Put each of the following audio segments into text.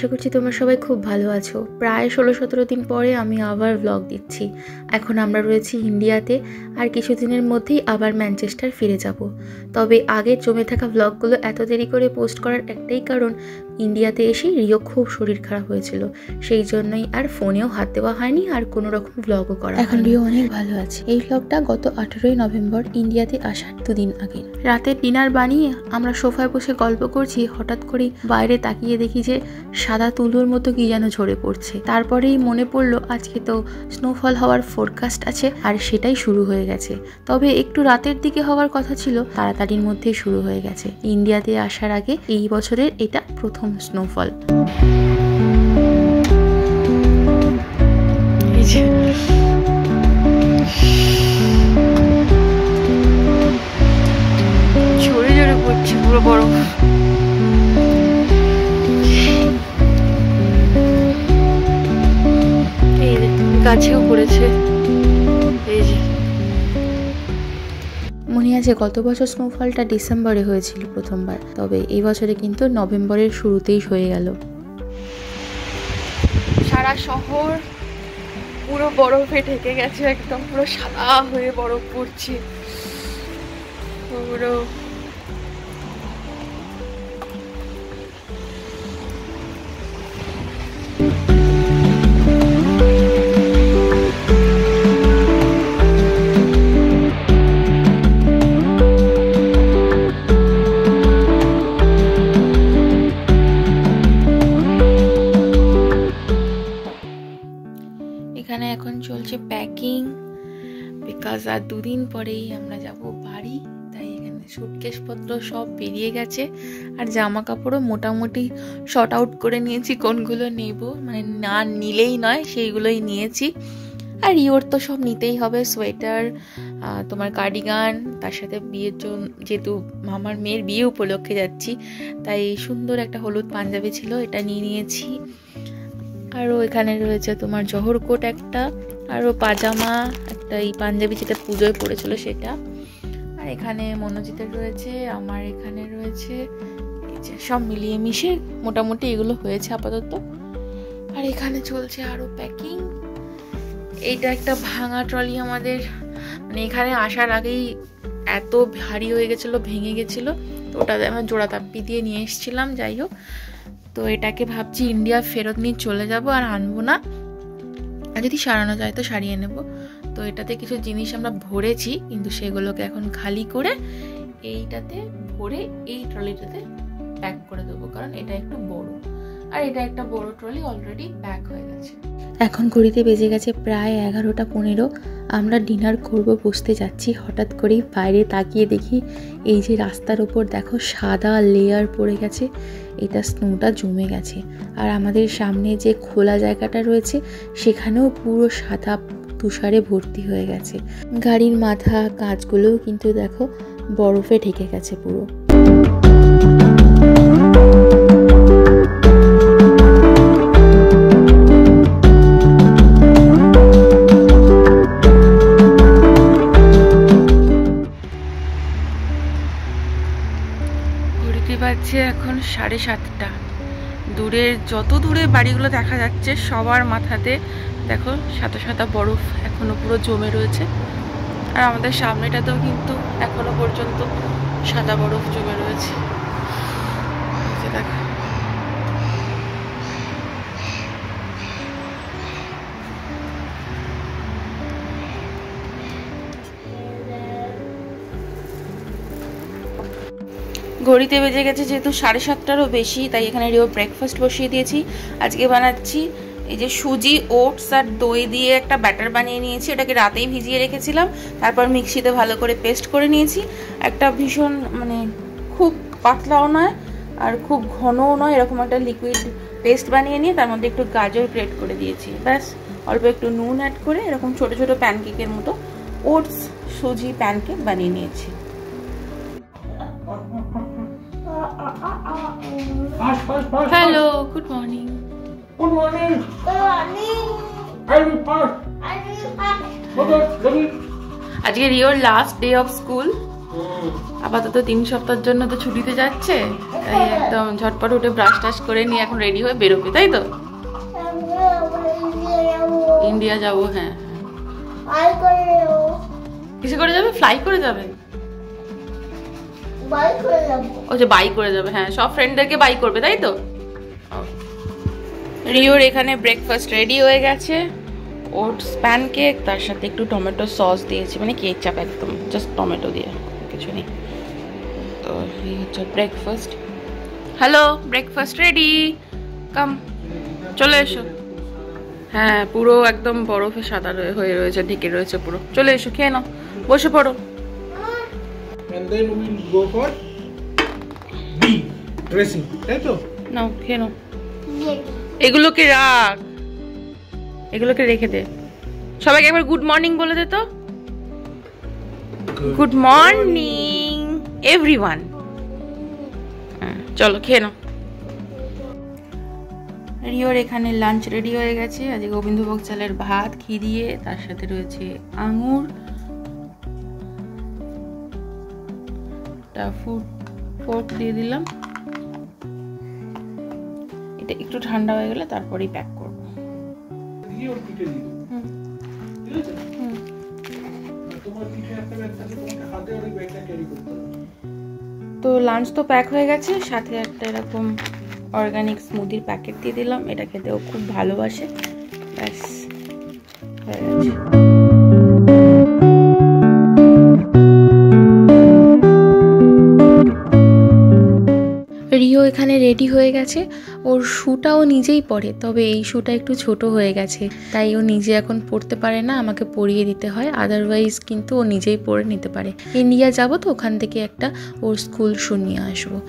আশা করছি তোমরা সবাই খুব ভালো আছো। প্রায় 16-17 দিন পরে আমি আবার ব্লগ দিচ্ছি। এখন আমরা রয়েছি ইন্ডিয়াতে, আর কিছুদিনের মধ্যেই আবার ম্যানচেস্টার ফিরে যাব। তবে আগে জমে থাকা ব্লগগুলো এত দেরি করে পোস্ট করার একটাই কারণ, ইন্ডিয়াতে এসে রিও খুব শরীর খারাপ হয়েছিল, সেই জন্যই আর ফোনেও হাত দেওয়া হয়নি, আর কোনো রকম ব্লগও করা। এখন রিও অনেক ভালো আছে। এই ব্লগটা গত 18ই নভেম্বর ইন্ডিয়াতে আসার 2 দিন আগে। রাতে ডিনার বানিয়ে আমরা সোফায় বসে গল্প করছি, হঠাৎ করে বাইরে তাকিয়ে দেখি যে সাদা তুলোর মতো কি যেন ঝরে পড়ছে। তারপরেই মনে পড়লো আজকে তো স্নোফল হওয়ার ফোরকাস্ট আছে, আর সেটাই শুরু হয়ে গেছে। তবে একটু রাতের দিকে হওয়ার কথা ছিল, তাড়াতাড়ির মধ্যেই শুরু হয়ে গেছে। ইন্ডিয়াতে আসার আগে এই বছরের এটা প্রথম স্নোফল। ঝরে ঝরে পড়ছে পুরো বরফ। গাছেও পড়েছে। এই যে মনে আছে গত বছর স্নোফলটা ডিসেম্বরে হয়েছিল প্রথমবার, তবে এই বছরে কিন্তু নভেম্বরের শুরুতেই হয়ে গেল। সারা শহর পুরো বরফে ঢেকে গেছে, একদম পুরো সাদা হয়ে বরফ পড়ছে পুরো। এখানে এখন চলছে প্যাকিং, বিকজ আর 2 দিন পরেই আমরা যাব বাড়ি। তাই এখানে সুটকেস পত্র সব বেরিয়ে গেছে, আর জামা কাপড়ও মোটামুটি শর্ট আউট করে নিয়েছি কোনগুলো নেব, মানে না নিলেই নয় সেইগুলোই নিয়েছি। আর ইওর তো সব নিতেই হবে, সোয়েটার, তোমার কার্ডিগান, তার সাথে বিয়ের জন্য যেহেতু আমার মেয়ের বিয়ে উপলক্ষে যাচ্ছি, তাই সুন্দর একটা হলুদ পাঞ্জাবি ছিল, এটা নিয়ে নিয়েছি। আরও এখানে রয়েছে তোমার জহর কোট একটা, আরও পাজামা একটা, এই পাঞ্জাবি যেটা পুজোয় পড়েছিল সেটা। আর এখানে মনোজিতের রয়েছে, আমার এখানে রয়েছে, এই যে সব মিলিয়ে মিশে মোটামুটি এগুলো হয়েছে আপাতত। আর এখানে চলছে আরও প্যাকিং। এইটা একটা ভাঙা ট্রলি আমাদের, মানে এখানে আসার আগেই এত ভারী হয়ে গেছিলো, ভেঙে গেছিলো, তো ওটা আমরা জোড়া তাপ্পি দিয়ে নিয়ে এসেছিলাম। যাই হোক, তো এটাকে ভাবছি ইন্ডিয়া ফেরত নিয়ে চলে যাব, আর আনবো না, আর যদি সারানো যায় তো সারিয়ে নেব। তো এটাতে কিছু জিনিস আমরা ভরেছি, কিন্তু সেগুলোকে এখন খালি করে এইটাতে ভরে এই ট্রলিটাতে প্যাক করে দেবো, কারণ এটা একটু বড়, আর এটা একটা বড় ট্রলি অলরেডি প্যাক হয়ে গেছে। এখন ঘড়িতে বেজে গেছে প্রায় 11:15। আমরা ডিনার করব বসতে যাচ্ছি, হঠাৎ করেই বাইরে তাকিয়ে দেখি এই যে রাস্তার ওপর দেখো সাদা লেয়ার পড়ে গেছে, এটা স্নোটা জমে গেছে। আর আমাদের সামনে যে খোলা জায়গাটা রয়েছে সেখানেও পুরো সাদা তুষারে ভর্তি হয়ে গেছে। গাড়ির মাথা কাঁচগুলোও কিন্তু দেখো বরফে ঢেকে গেছে পুরো। বাজছে এখন 7:30। দূরের যত দূরে বাড়িগুলো দেখা যাচ্ছে সবার মাথাতে দেখো সাদা সাদা বরফ এখনো পুরো জমে রয়েছে, আর আমাদের সামনেটাতেও কিন্তু এখনো পর্যন্ত সাদা বরফ জমে রয়েছে। দেখো ঘড়িতে বেজে গেছে যেহেতু 7:30-ও বেশি, তাই এখানে রিও ব্রেকফাস্ট বসিয়ে দিয়েছি। আজকে বানাচ্ছি এই যে সুজি, ওটস আর দই দিয়ে একটা ব্যাটার বানিয়ে নিয়েছি, এটাকে রাতেই ভিজিয়ে রেখেছিলাম, তারপর মিক্সিতে ভালো করে পেস্ট করে নিয়েছি। একটা ভীষণ মানে খুব পাতলাও নয় আর খুব ঘনও নয়, এরকম একটা লিকুইড পেস্ট বানিয়ে নিয়ে তার মধ্যে একটু গাজর গ্রেট করে দিয়েছি, ব্যাস অল্প একটু নুন অ্যাড করে এরকম ছোট ছোট প্যানকেকের মতো ওটস সুজি প্যানকেক বানিয়ে নিয়েছি। Hello, good morning. Good morning. Good morning. I will pass. I will pass. Okay, ready? আজকে রিওর লাস্ট ডে অফ স্কুল, আপাতত 3 সপ্তাহের জন্য তো ছুটিতে যাচ্ছে, তাই একদম ঝটপট উঠে ব্রাশ টাশ করে নিয়ে এখন রেডি হয়ে বেরোবে, তাই তো? ইন্ডিয়া যাবো, হ্যাঁ। কিসে করে যাবে? ফ্লাই করে যাবে? ও যে বাই করে যাবে, হ্যাঁ, সব ফ্রেন্ডদেরকে বাই করবে, তাই তো? রিওর এখানে ব্রেকফাস্ট রেডি হয়ে গেছে। ওটস প্যানকেক, তার সাথে একটু টমেটো সস দিয়েছি, মানে কেক চাপ একদম, জাস্ট টমেটো দিয়ে, কিছু নেই। তো এই হচ্ছে ব্রেকফাস্ট। হ্যালো, ব্রেকফাস্ট রেডি, কাম, চলে এসো। হ্যাঁ, পুরো একদম বরফে সাদা হয়ে রয়েছে, ঢেকে রয়েছে পুরো। চলে এসো, খেয়ে নাও, বসে পড়ো। And then we'll go for B dressing, তাই তো? নাও, খেয়ে নাও। এগুলোকে রাখ, এগুলোকে রেখে দে। সবাইকে একবার গুড মর্নিং বলে দে তো। Good morning everyone. চলো খেয়ে নাও। রিওর এখানে লাঞ্চ রেডি হয়ে গেছে। আজকে গোবিন্দভোগ চালের ভাত, ঘি দিয়ে, তার সাথে রয়েছে আঙুর, ফোর্ক দিয়ে দিলাম। এটা একটু ঠান্ডা হয়ে গেলে তারপরেই প্যাক করবো। তো লাঞ্চ তো প্যাক হয়ে গেছে, সাথে একটা এরকম অর্গানিক স্মুদির প্যাকেট দিয়ে দিলাম। এটা খেতেও খুব ভালোবাসে। ব্যাস হয়ে গেছে। রিও এখানে রেডি হয়ে গেছে। ওর শুটাও নিজেই পরে, তবে এই শুটা একটু ছোট হয়ে গেছে, তাই ও নিজে এখন পরতে পারে না, আমাকে পরিয়ে দিতে হয়। আদারওয়াইজ কিন্তু ও নিজেই পরে নিতে পারে। ইন্ডিয়া যাব তো ওখান থেকে একটা ওর স্কুল শু নিয়ে আসবো।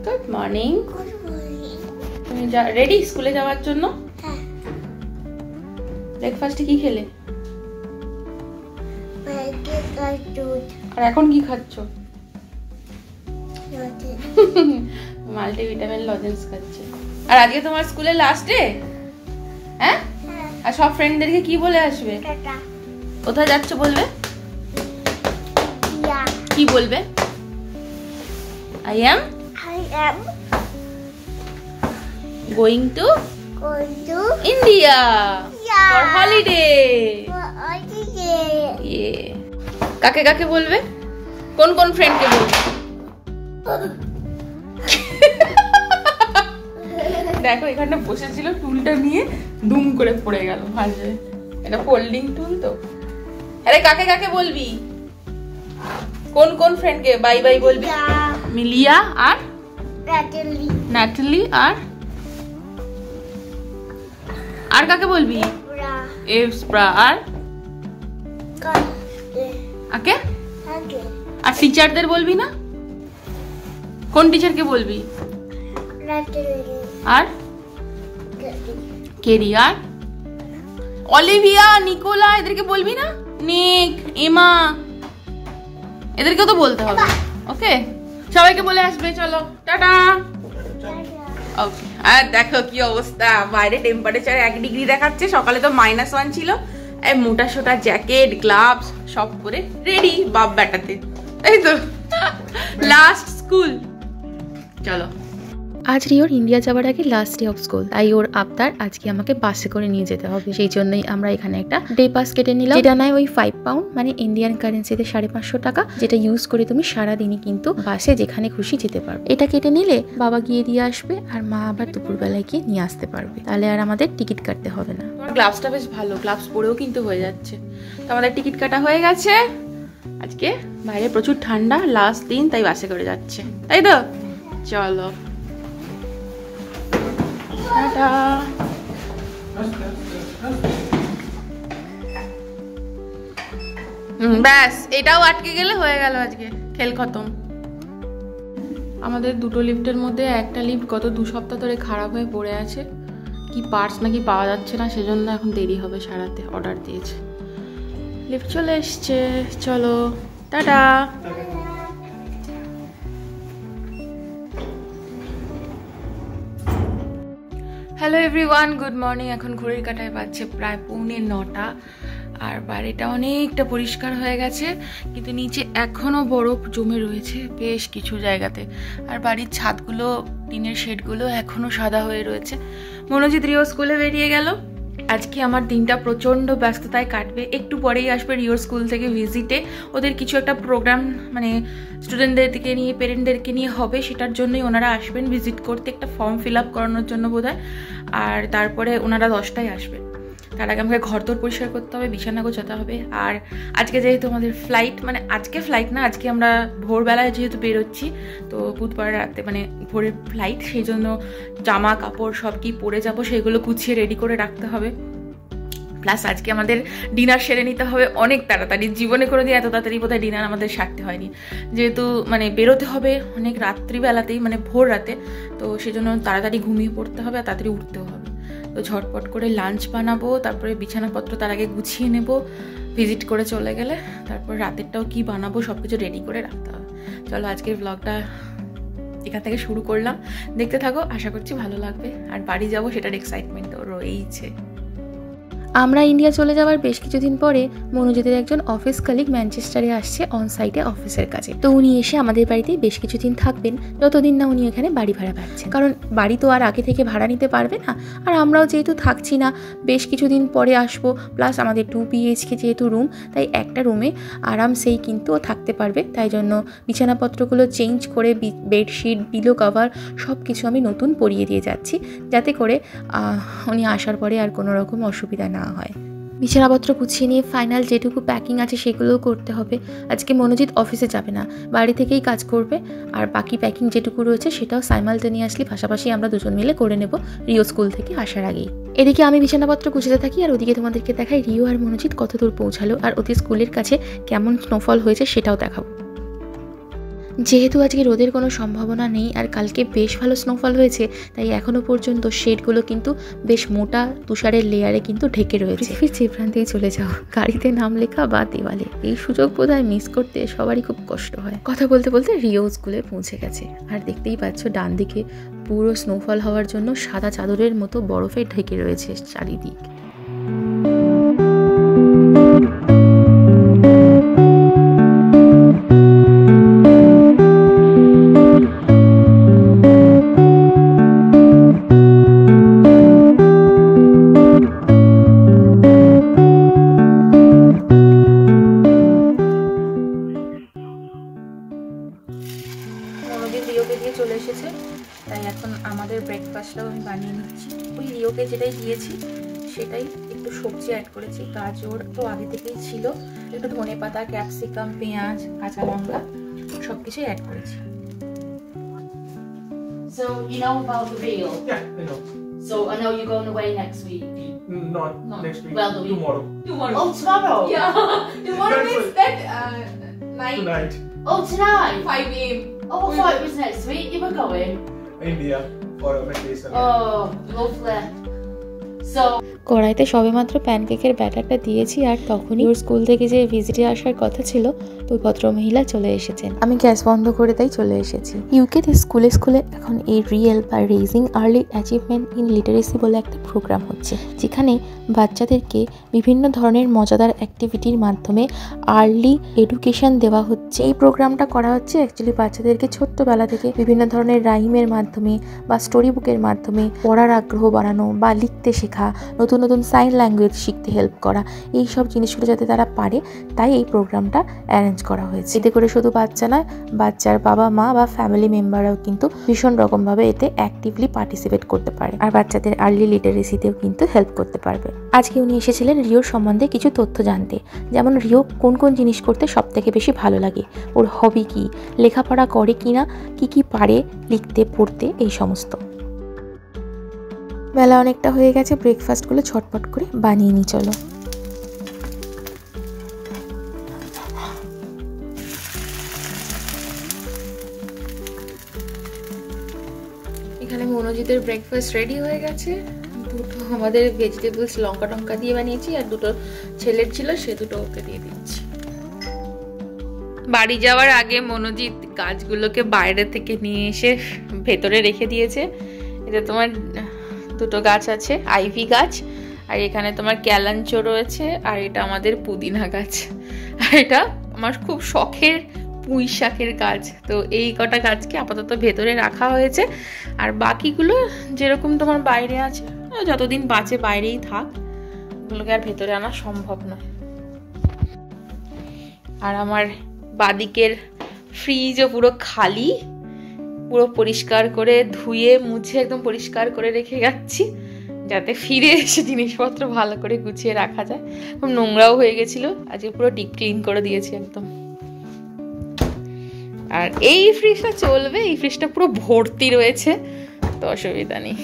Good morning. তুমি রেডি স্কুলে যাওয়ার জন্য? ব্রেকফাস্টে কি খেলে? আর এখন কি খাচ্ছ? মাল্টিভিটামিন লজেন্স খাচ্ছে। আর আজকে তোমার স্কুলে লাস্ট ডে? হ্যাঁ, আর সব ফ্রেন্ডদেরকে কি বলে আসবে? কোথায় যাচ্ছ বলবে? কি বলবে? I am going to India for holiday. Yeah. কাকে কাকে বলবে? কোন কোন ফ্রেন্ডকে বলবে? দেখো এখানে বসেছিল, টুলটা নিয়ে দুম করে পড়ে গেল ভাঁজে। এটা ফোল্ডিং টুল তো। আরে কাকে কাকে বলবি? কোন কোন ফ্রেন্ডকে বাই বাই বলবি? মিলিয়া আর ন্যাটালি আর কাকে বলবি? এভস্প্রা আর আকে? আর টিচারদের বলবি না? কোন টিচারকে বলবি? আর কেরি আর অলিভিয়া, নিকোলা, এদেরকে বলবি না? নিক, এমা, এদেরকেও তো বলতে হবে। ওকে, সবাইকে বলে আসবে। চলো টাটা। ওকে। আর দেখো কি অবস্থা, বাইরে টেম্পারেচার 1 ডিগ্রি দেখাচ্ছে। সকালে তো -1 ছিল। এই মোটা সোটা জ্যাকেট, গ্লাভস সব পরে রেডি বাপ ব্যাটাতে, তাই তো? Last school. চলো। আজ রিওর ইন্ডিয়া যাওয়ার আগে লাস্ট ডে অফ স্কুল, তাই ওর আবদার আজকে আমাকে বাসে করে নিয়ে যেতে হবে। সেই জন্যই আমরা এখানে একটা ডে পাস কেটে নিলাম, যেটা নেয় ওই 5 পাউন্ড, মানে ইন্ডিয়ান কারেন্সিতে 550 টাকা, যেটা ইউজ করে তুমি সারাদিনই কিন্তু বাসে যেখানে খুশি যেতে পারবে। এটা কেটে নিলে বাবা গিয়ে দিয়ে আসবে, আর মা আবার দুপুরবেলায় গিয়ে নিয়ে আসতে পারবে। তাহলে আর আমাদের টিকিট কাটতে হবে না। তোমার গ্লাভসটা বেশ ভালো, গ্লাভস পরেও কিন্তু হয়ে যাচ্ছে। তো আমাদের টিকিট কাটা হয়ে গেছে। আজকে বাইরে প্রচুর ঠান্ডা, লাস্ট দিন, তাই বাসে করে যাচ্ছে, তাই তো? চলো টাটা। ব্যাস, এটাও আটকে গেলে হয়ে গেল, আজকে খেল খতম। আমাদের দুটো লিফটের মধ্যে একটা লিফট গত 2 সপ্তাহ ধরে খারাপ হয়ে পড়ে আছে। কি পার্টস নাকি পাওয়া যাচ্ছে না, সেজন্য এখন দেরি হবে সারাতে, অর্ডার দিয়েছে। লিফট চলে এসছে, চলো tata. Hello everyone, good morning. এখন ঘড়ির কাঁটায় বাজছে প্রায় 8:45 আর বাড়িটা অনেকটা পরিষ্কার হয়ে গেছে, কিন্তু নিচে এখনও বরফ জমে রয়েছে বেশ কিছু জায়গাতে। আর বাড়ির ছাদগুলো, টিনের শেডগুলো এখনও সাদা হয়ে রয়েছে। মনোজিৎ রিও স্কুলে বেরিয়ে গেল। আজকে আমার দিনটা প্রচণ্ড ব্যস্ততায় কাটবে। একটু পরেই আসবে রিওর স্কুল থেকে ভিজিটে। ওদের কিছু একটা প্রোগ্রাম মানে স্টুডেন্টদেরকে নিয়ে, পেরেন্টদেরকে নিয়ে হবে, সেটার জন্যই ওনারা আসবেন ভিজিট করতে, একটা ফর্ম ফিল আপ করানোর জন্য বোধহয়। আর তারপরে ওনারা 10টায় আসবেন। তার আগে আমাকে ঘর তোর পরিষ্কার করতে হবে, বিছানা গোছাতে হবে। আর আজকে যেহেতু আমাদের ফ্লাইট, মানে আজকে ফ্লাইট না, আজকে আমরা ভোরবেলায় যেহেতু বেরোচ্ছি, তো বুধবার রাতে মানে ভোরের ফ্লাইট, সেই জন্য জামা কাপড় সব কি পরে যাব সেগুলো গুছিয়ে রেডি করে রাখতে হবে। প্লাস আজকে আমাদের ডিনার সেরে নিতে হবে অনেক তাড়াতাড়ি। জীবনে করে দিয়ে এত তাড়াতাড়ি বোধহয় ডিনার আমাদের সারতে হয়নি, যেহেতু মানে বেরোতে হবে অনেক রাত্রিবেলাতেই, মানে ভোর রাতে, তো সেজন্য তাড়াতাড়ি ঘুমিয়ে পড়তে হবে আর তাড়াতাড়ি উঠতেও হবে। তো ঝটপট করে লাঞ্চ বানাবো, তারপরে বিছানাপত্র তার আগে গুছিয়ে নেব ভিজিট করে চলে গেলে। তারপর রাতেরটাও কি বানাবো সব কিছু রেডি করে রাখতে হবে। চলো আজকের ব্লগটা এখান থেকে শুরু করলাম, দেখতে থাকো, আশা করছি ভালো লাগবে। আর বাড়ি যাবো সেটার এক্সাইটমেন্টও রয়েইছে। আমরা ইন্ডিয়া চলে যাওয়ার বেশ কিছুদিন পরে মনোজিতের একজন অফিস কালিগ ম্যানচেস্টারে আসছে অন সাইটে অফিসের কাছে। তো উনি এসে আমাদের বাড়িতে বেশ কিছুদিন থাকবেন, যতদিন না উনি এখানে বাড়ি ভাড়া পাচ্ছেন। কারণ বাড়ি তো আর আগে থেকে ভাড়া নিতে পারবে না, আর আমরাও যেহেতু থাকছি না, বেশ কিছুদিন পরে আসবো। প্লাস আমাদের 2 BHK যেহেতু রুম, তাই একটা রুমে আরামসেই কিন্তু ও থাকতে পারবে। তাই জন্য বিছানাপত্রগুলো চেঞ্জ করে বেডশিট, পিলো কভার সব কিছু আমি নতুন পরিয়ে দিয়ে যাচ্ছি, যাতে করে উনি আসার পরে আর কোনো রকম অসুবিধা না হয়। বিছানাপত্র গুছিয়ে নিয়ে ফাইনাল যেটুকু প্যাকিং আছে সেগুলোও করতে হবে। আজকে মনোজিৎ অফিসে যাবে না, বাড়ি থেকেই কাজ করবে। আর বাকি প্যাকিং যেটুকু রয়েছে সেটাও সাইমালটেনিয়াসলি পাশাপাশি আমরা দুজন মিলে করে নেব রিও স্কুল থেকে আসার আগেই। এদিকে আমি বিছানাপত্র গুছাতে থাকি, আর ওদিকে তোমাদেরকে দেখাই রিও আর মনোজিৎ কত দূর পৌঁছালো, আর ওদের স্কুলের কাছে কেমন স্নোফল হয়েছে সেটাও দেখাবো। যেহেতু আজকে রোদের কোনো সম্ভাবনা নেই আর কালকে বেশ ভালো স্নোফল হয়েছে, তাই এখনও পর্যন্ত শেডগুলো কিন্তু বেশ মোটা তুষারের লেয়ারে কিন্তু ঢেকে রয়েছে। ফির যে প্রান্তেই চলে যাও, গাড়িতে নাম লেখা বা দেওয়ালে, এই সুযোগ বোধহয় মিস করতে সবারই খুব কষ্ট হয়। কথা বলতে বলতে রিও স্কুলে পৌঁছে গেছে, আর দেখতেই পাচ্ছ ডান দিকে পুরো স্নোফল হওয়ার জন্য সাদা চাদরের মতো বরফে ঢেকে রয়েছে চারিদিক। রিওকে দিয়ে চলে এসেছে, তাই এখন আমাদের ব্রেকফাস্টটাও আমি বানিয়ে নিচ্ছি। ওই রিওকে যেটাই দিয়েছি সেটাই, একটু সবজি অ্যাড করেছি, গাজর তো আগে থেকেই ছিল, একটু ধনেপাতা, ক্যাপসিকাম, পেঁয়াজ, কাঁচা লঙ্কা সব কিছুই অ্যাড করেছি। So you know about the Rio? Yeah, I know. So I know you're going away next week. Not No. next week. Well, the week. Tomorrow. Oh, tomorrow? Yeah. Tomorrow means that night. Tonight. Oh, tonight? 5 AM. Oh, I thought it was next week you were going. India for a vacation. Oh, lovely. So কড়াইতে সবেমাত্র প্যানকেকের ব্যাটারটা দিয়েছি, আর তখনই ওর school থেকে যে ভিজিটে আসার কথা ছিল তো ভদ্রমহিলা চলে এসেছেন। আমি গ্যাস বন্ধ করে তাই চলে এসেছি। ইউকেতে স্কুলে স্কুলে এখন এই রিয়েল বা raising early achievement in literacy বলে একটা প্রোগ্রাম হচ্ছে, যেখানে বাচ্চাদেরকে বিভিন্ন ধরনের মজাদার অ্যাক্টিভিটির মাধ্যমে আর্লি এডুকেশন দেওয়া হচ্ছে। এই প্রোগ্রামটা করা হচ্ছে অ্যাকচুয়ালি বাচ্চাদেরকে ছোট্টবেলা থেকে বিভিন্ন ধরনের রাইমের মাধ্যমে বা স্টোরি বুকের মাধ্যমে পড়ার আগ্রহ বাড়ানো বা লিখতে শেখা, নতুন নতুন সাইন ল্যাঙ্গুয়েজ শিখতে হেল্প করা, এই সব জিনিসগুলো যাতে তারা পারে, তাই এই প্রোগ্রামটা অ্যারেঞ্জ করা হয়েছে। এতে করে শুধু বাচ্চা নয়, বাচ্চার বাবা মা বা ফ্যামিলি মেম্বাররাও কিন্তু ভীষণ রকমভাবে এতে অ্যাক্টিভলি পার্টিসিপেট করতে পারে, আর বাচ্চাদের আর্লি লিটারেসিতেও কিন্তু হেল্প করতে পারবে। আজকে উনি এসেছিলেন রিওর সম্বন্ধে কিছু তথ্য জানতে, যেমন রিও কোন কোন জিনিস করতে সব থেকে বেশি ভালো লাগে, ওর হবি কি, লেখাপড়া করে কিনা, কি পারে লিখতে পড়তে, এই সমস্ত। বেলা অনেকটা হয়ে গেছে, ব্রেকফাস্টগুলো ঝটপট করে বানিয়ে নিই চলো। এখানে মনোজিতের ব্রেকফাস্ট রেডি হয়ে গেছে, দুধ তো আমাদের ভেজিটেবলস লঙ্কা টঙ্কা দিয়ে বানিয়েছি, আর দুটো ছেলের ছিল সে দুটো ওকে দিয়ে দিচ্ছি। বাড়ি যাওয়ার আগে মনোজিৎ গাছগুলোকে বাইরে থেকে নিয়ে এসে ভেতরে রেখে দিয়েছে। এটা তোমার দুটো গাছ আছে, আইভি গাছ, আর এখানে তোমার ক্যালাঞ্চো রয়েছে, আর এটা আমাদের পুদিনা গাছ, আর এটা আমার খুব শখের পুঁই শাকের গাছ। তো এই কটা গাছকে আপাতত ভেতরে রাখা হয়েছে, আর বাকিগুলো যেরকম তোমার বাইরে আছে, যতদিন বাঁচে বাইরেই থাক, ওগুলোকে আর ভেতরে আনা সম্ভব নয়। আর আমার বাদিকের ফ্রিজও পুরো খালি, পুরো পরিষ্কার করে ধুয়ে মুছে একদম পরিষ্কার করে রেখে যাচ্ছি, যাতে ফিরে এসে জিনিসপত্র ভালো করে গুছিয়ে রাখা যায়। খুব নোংরাও হয়ে গেছিল, আজকে পুরো ডিপ ক্লিন করে দিয়েছি একদম। আর এই ফ্রিজটা চলবে, এই ফ্রিজটা পুরো ভর্তি রয়েছে, তো অসুবিধা নেই।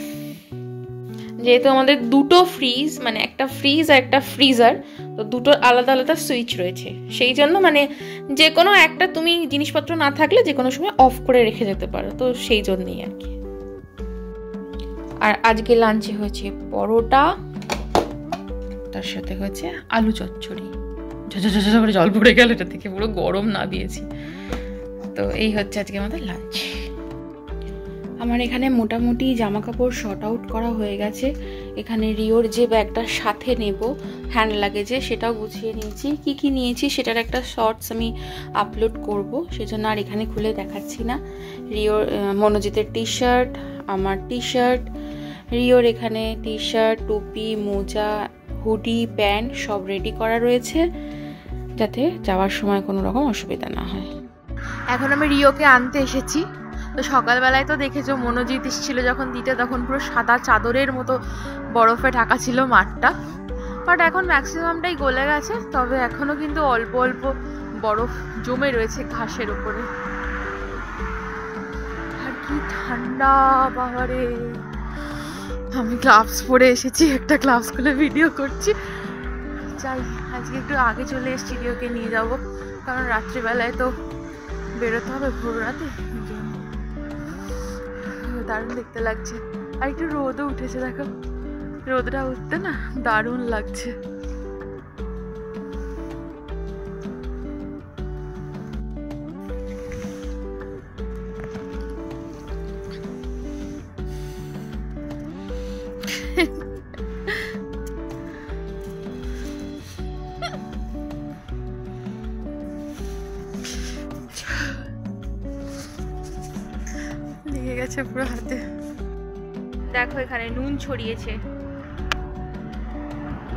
যেহেতু আমাদের দুটো ফ্রিজ, মানে একটা ফ্রিজ আর একটা ফ্রিজার, তো দুটো আলাদা আলাদা সুইচ রয়েছে, সেই জন্য মানে যে কোনো একটা তুমি জিনিসপত্র না থাকলে যে কোনো সময় অফ করে রেখে যেতে পারো, তো সেই জন্যই আর কি। আর আজকে লাঞ্চে হয়েছে পরোটা, তার সাথে হয়েছে আলু চচ্চড়ি। ঝাঝা করে জল পড়ে গেল এটা থেকে, পুরো গরম না দিয়েছি। তো এই হচ্ছে আজকে আমাদের লাঞ্চ। আমার এখানে মোটামুটি জামা কাপড় শর্ট আউট করা হয়ে গেছে। এখানে রিওর যে ব্যাগটার সাথে নেব হ্যান্ড লাগেজে, সেটাও গুছিয়ে নিয়েছি। কি কি নিয়েছি সেটার একটা শর্টস আমি আপলোড করব, সেজন্য আর এখানে খুলে দেখাচ্ছি না। রিওর মনোজিতের টি শার্ট, আমার টি শার্ট, রিওর এখানে টি শার্ট, টুপি, মোজা, হুডি, প্যান্ট সব রেডি করা রয়েছে, যাতে যাওয়ার সময় কোনো রকম অসুবিধা না হয়। এখন আমি রিওকে আনতে এসেছি। তো সকালবেলায় তো দেখেছো মনোজিৎ ছিল যখন দিতে, তখন পুরো সাদা চাদরের মতো বরফে ঢাকা ছিল মাঠটা, বাট এখন ম্যাক্সিমামটাই গলে গেছে। তবে এখনো কিন্তু অল্প অল্প বরফ জমে রয়েছে ঘাসের উপরে। আর কি ঠান্ডা বাবারে! আমি গ্লাভস পরে এসেছি, একটা গ্লাভস খুলে ভিডিও করছি। চাই আজকে একটু আগে চলে এসেছি, রিওকে নিয়ে যাব, কারণ রাত্রিবেলায় তো বেরোতে হবে ভোর রাতে। দারুণ দেখতে লাগছে, আর একটু রোদও উঠেছে, দেখো রোদটা উঠতে না দারুণ লাগছে। লেগে গেছে পুরো হাতে। দেখো এখানে নুন ছড়িয়েছে,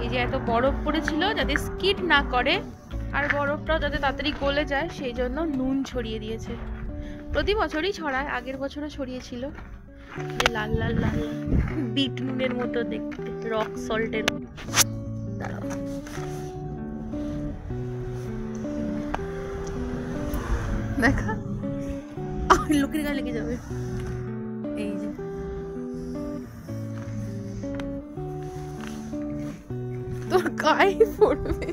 এই যে এত বরফ পড়েছিল যাতে স্কিড না করে আর বরফটাও যাতে তাড়াতাড়ি গলে যায়, সেই জন্য নুন ছড়িয়ে দিয়েছে। প্রতি বছরই ছড়ায়, আগের বছরও ছড়িয়েছিল। যে লাল লাল লাল বিট নুনের মতো দেখতে, রক সল্টের। দাঁড়াও, দেখা লোকের গায়ে লেগে যাবে। এই যে তোর গায়ে পড়বে।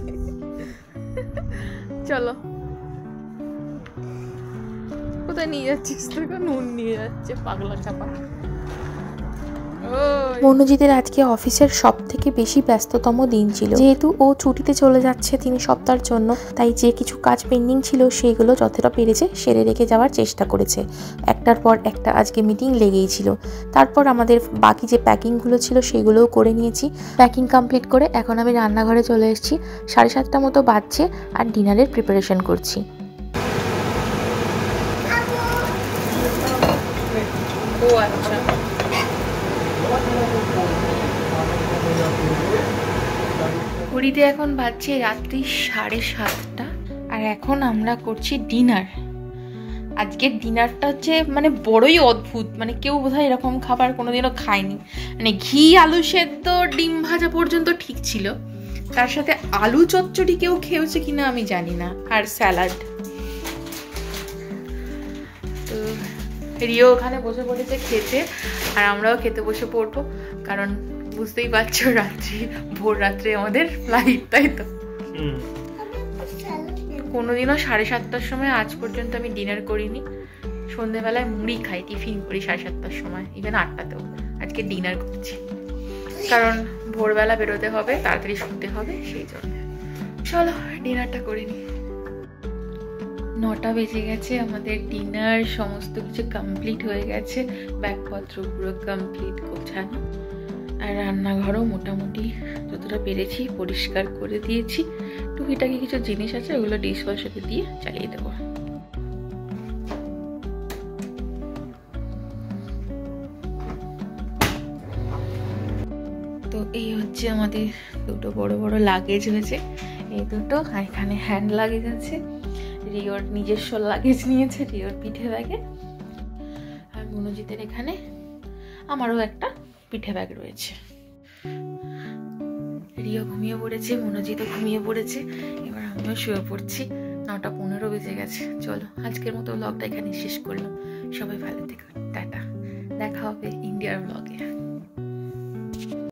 চলো, কোথায় নিয়ে যাচ্ছিস? তোকে নুন নিয়ে যাচ্ছে পাগলা চাপা। মনোজিতের আজকে অফিসের সব থেকে বেশি ব্যস্ততম দিন ছিল, যেহেতু ও ছুটিতে চলে যাচ্ছে 3 সপ্তাহের জন্য, তাই যে কিছু কাজ পেন্ডিং ছিল সেগুলো যতটা পেরেছে সেরে রেখে যাওয়ার চেষ্টা করেছে। একটার পর একটা আজকে মিটিং লেগেই ছিল। তারপর আমাদের বাকি যে প্যাকিংগুলো ছিল সেগুলোও করে নিয়েছি। প্যাকিং কমপ্লিট করে এখন আমি রান্নাঘরে চলে এসেছি। 7:30 মতো বাজছে, আর ডিনারের প্রিপারেশন করছি। ও আচ্ছা, ঘড়িতে এখন বাজছে রাত্রি 7:30, আর এখন আমরা করছি ডিনার। আজকের ডিনারটা হচ্ছে মানে বড়ই অদ্ভুত, মানে কেউ বোধহয় এরকম খাবার কোনোদিনও খায়নি। মানে ঘি, আলু সেদ্ধ, ডিম ভাজা পর্যন্ত ঠিক ছিল, তার সাথে আলু চচ্চড়ি কেউ খেয়েছে কিনা আমি জানি না, আর স্যালাড। তো রিও ওখানে বসে পড়েছে খেতে, আর আমরাও খেতে বসে পড়বো, কারণ বুঝতেই পারছো ভোর রাত্রে আমাদের ফ্লাইট, তাই তো। কোনোদিনও 7:30 সময় আজ পর্যন্ত আমি ডিনার করিনি। সন্ধ্যেবেলায় মুড়ি খাই, টিফিন করি 7:30 সময়, ইভেন 8টাতেও। আজকে ডিনার করছি। কারণ ভোরবেলা বেরোতে হবে, তাড়াতাড়ি শুনতে হবে, সেই জন্য। চলো ডিনারটা করে নিই। 9টা বেজে গেছে, আমাদের ডিনার সমস্ত কিছু কমপ্লিট হয়ে গেছে, ব্যাগপত্র পুরো কমপ্লিট গোছানো। আর রান্নাঘরও মোটামুটি যতটা পেরেছি পরিষ্কার করে দিয়েছি। টুকিটাকি কিছু জিনিস আছে, ওগুলো ডিশওয়াশারে দিয়ে চালিয়ে দেবো। তো এই হচ্ছে আমাদের দুটো বড় বড় লাগেজ হয়েছে, এই দুটো। আর এখানে হ্যান্ড লাগেজ আছে, রিওর নিজস্ব লাগেজ নিয়েছে, রিওর পিঠে ব্যাগে। আর মনোজিতের এখানে আমারও একটা পিঠে ব্যাগ রয়েছে। রিও ঘুমিয়ে পড়েছে, মনোজিতও ঘুমিয়ে পড়েছে, এবার আমিও শুয়ে পড়ছি। 9টা 15 বেজে গেছে। চলো আজকের মতো ব্লগটা এখানে শেষ করলাম। সবাই ভালো থেকো, টাটা। দেখা হবে ইন্ডিয়ার ব্লগে।